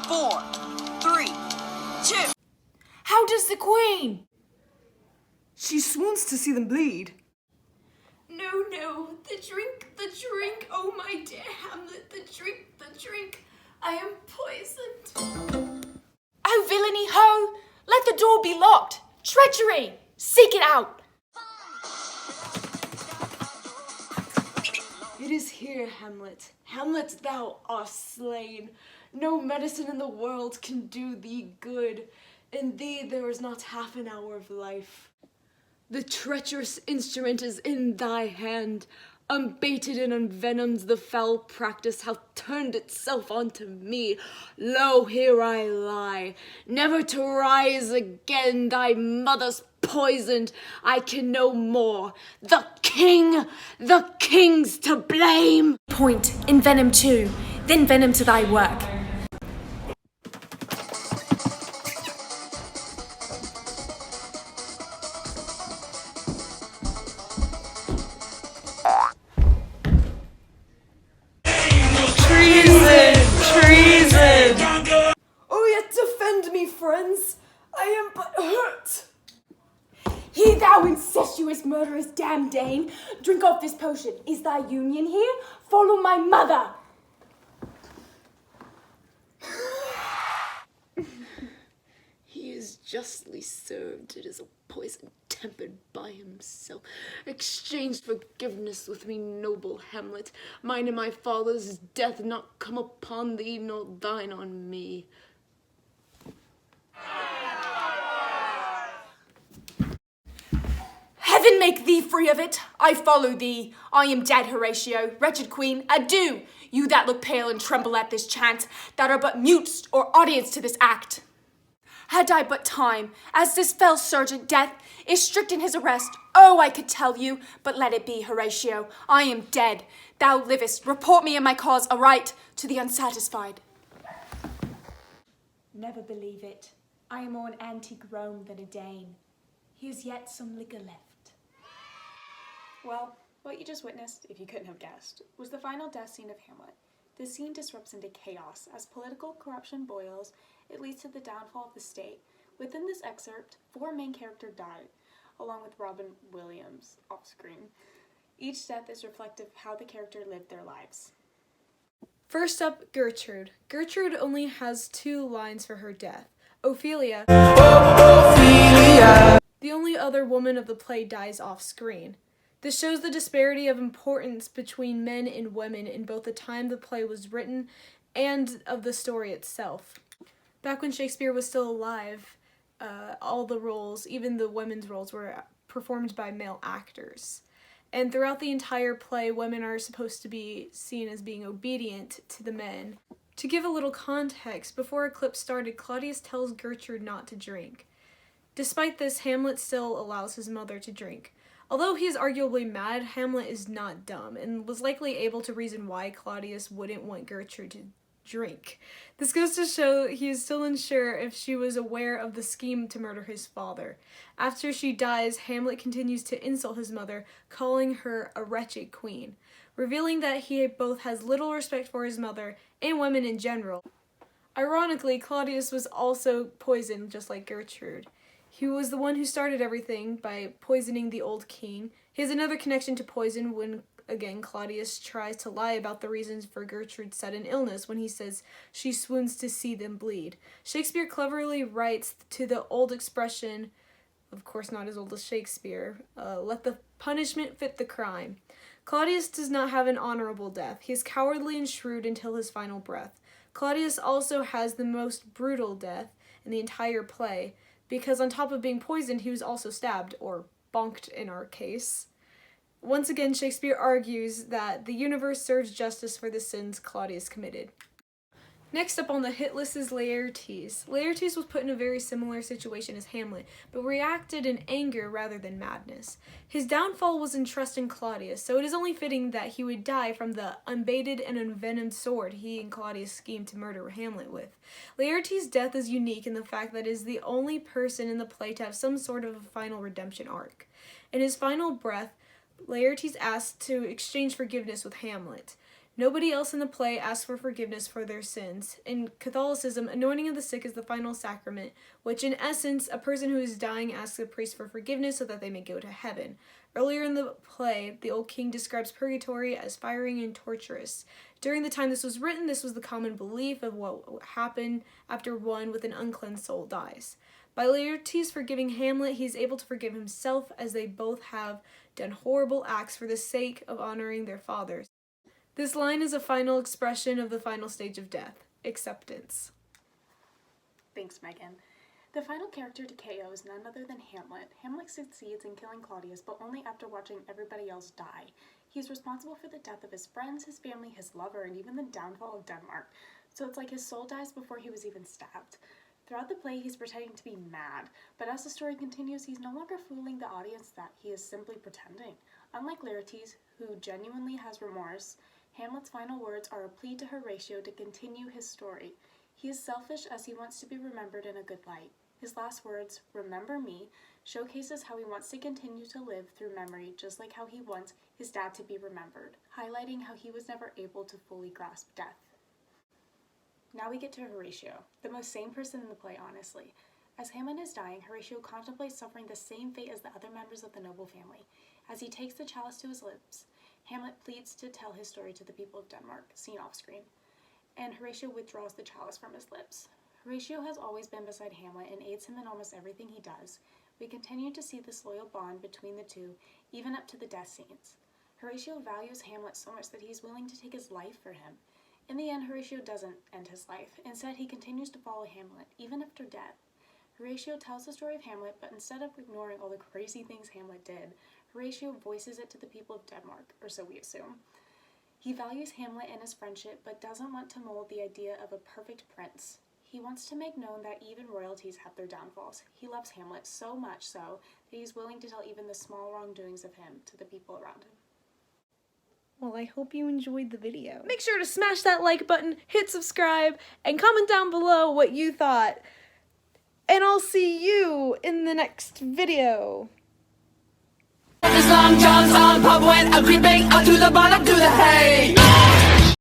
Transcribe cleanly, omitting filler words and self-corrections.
4, 3, 2. How does the queen? She swoons to see them bleed. No, the drink, oh my dear hamLIT, the drink, I am poisoned. Oh villainy ho, let the door be locked, treachery, seek it out. It is here, hamLIT. hamLIT, thou art slain. No medicine in the world can do thee good. In thee there is not half an hour of life. The treacherous instrument is in thy hand. Unbaited and envenomed, the foul practice hath turned itself onto me. Lo, here I lie, never to rise again. Thy mother's poisoned, I can no more. The king's to blame. Point, envenom too, then venom to thy work. Treason! Oh, yet defend me, friends. I am but hurt. Hear thou incestuous murderous damned Dane, drink off this potion. Is thy union here? Follow my mother. He is justly served. It is a poison tempered by himself. Exchange forgiveness with me, noble hamLIT. Mine and my father's death not come upon thee, nor thine on me. Heaven make thee free of it. I follow thee. I am dead, Horatio. Wretched queen, adieu. You that look pale and tremble at this chant, that are but mutes or audience to this act. Had I but time, as this fell sergeant Death is strict in his arrest, oh, I could tell you, but let it be, Horatio. I am dead. Thou livest. Report me and my cause aright to the unsatisfied. Never believe it. I am more an antique Rome than a Dane. Here's yet some liquor left. Well, what you just witnessed, if you couldn't have guessed, was the final death scene of hamLIT. This scene disrupts into chaos. As political corruption boils, it leads to the downfall of the state. Within this excerpt, 4 main characters died, along with Robin Williams off screen. Each death is reflective of how the character lived their lives. First up, Gertrude. Gertrude only has 2 lines for her death. Ophelia, the only other woman of the play, dies off screen. This shows the disparity of importance between men and women in both the time the play was written and of the story itself. Back when Shakespeare was still alive, all the roles, even the women's roles, were performed by male actors. And throughout the entire play, women are supposed to be seen as being obedient to the men. To give a little context, before Eclipse started, Claudius tells Gertrude not to drink. Despite this, hamLIT still allows his mother to drink. Although he is arguably mad, hamLIT is not dumb, and was likely able to reason why Claudius wouldn't want Gertrude to drink. This goes to show he is still unsure if she was aware of the scheme to murder his father. After she dies, hamLIT continues to insult his mother, calling her a wretched queen, revealing that he both has little respect for his mother and women in general. Ironically, Claudius was also poisoned, just like Gertrude. He was the one who started everything by poisoning the old king. He has another connection to poison when, again, Claudius tries to lie about the reasons for Gertrude's sudden illness when he says she swoons to see them bleed. Shakespeare cleverly writes to the old expression, of course not as old as Shakespeare, let the punishment fit the crime. Claudius does not have an honorable death. He is cowardly and shrewd until his final breath. Claudius also has the most brutal death in the entire play, because on top of being poisoned, he was also stabbed, or bonked in our case. Once again, Shakespeare argues that the universe serves justice for the sins Claudius committed. Next up on the hit list is Laertes. Laertes was put in a very similar situation as hamLIT, but reacted in anger rather than madness. His downfall was in trust in Claudius, so it is only fitting that he would die from the unbaited and envenomed sword he and Claudius schemed to murder hamLIT with. Laertes' death is unique in the fact that it is the only person in the play to have some sort of a final redemption arc. In his final breath, Laertes asked to exchange forgiveness with hamLIT. Nobody else in the play asks for forgiveness for their sins. In Catholicism, anointing of the sick is the final sacrament, which in essence, a person who is dying asks a priest for forgiveness so that they may go to heaven. Earlier in the play, the old king describes purgatory as fiery and torturous. During the time this was written, this was the common belief of what would happen after one with an uncleansed soul dies. By Laertes forgiving Hamlet, he is able to forgive himself, as they both have done horrible acts for the sake of honoring their fathers. This line is a final expression of the final stage of death, acceptance. Thanks, Megan. The final character to KO is none other than Hamlet. Hamlet succeeds in killing Claudius, but only after watching everybody else die. He is responsible for the death of his friends, his family, his lover, and even the downfall of Denmark. So it's like his soul dies before he was even stabbed. Throughout the play, he's pretending to be mad, but as the story continues, he's no longer fooling the audience that he is simply pretending. Unlike Laertes, who genuinely has remorse, Hamlet's final words are a plea to Horatio to continue his story. He is selfish as he wants to be remembered in a good light. His last words, "Remember me," showcases how he wants to continue to live through memory, just like how he wants his dad to be remembered, highlighting how he was never able to fully grasp death. Now we get to Horatio, the most sane person in the play, honestly. As Hamlet is dying, Horatio contemplates suffering the same fate as the other members of the noble family. As he takes the chalice to his lips, Hamlet pleads to tell his story to the people of Denmark, seen off screen, and Horatio withdraws the chalice from his lips. Horatio has always been beside Hamlet and aids him in almost everything he does. We continue to see this loyal bond between the two, even up to the death scenes. Horatio values Hamlet so much that he is willing to take his life for him. In the end, Horatio doesn't end his life. Instead, he continues to follow Hamlet, even after death. Horatio tells the story of Hamlet, but instead of ignoring all the crazy things Hamlet did, Horatio voices it to the people of Denmark, or so we assume. He values Hamlet and his friendship, but doesn't want to mold the idea of a perfect prince. He wants to make known that even royalties have their downfalls. He loves Hamlet so much so that he's willing to tell even the small wrongdoings of him to the people around him. Well, I hope you enjoyed the video. Make sure to smash that like button, hit subscribe, and comment down below what you thought. And I'll see you in the next video. As long John's on pub went a creeping up to the bottom to the hay.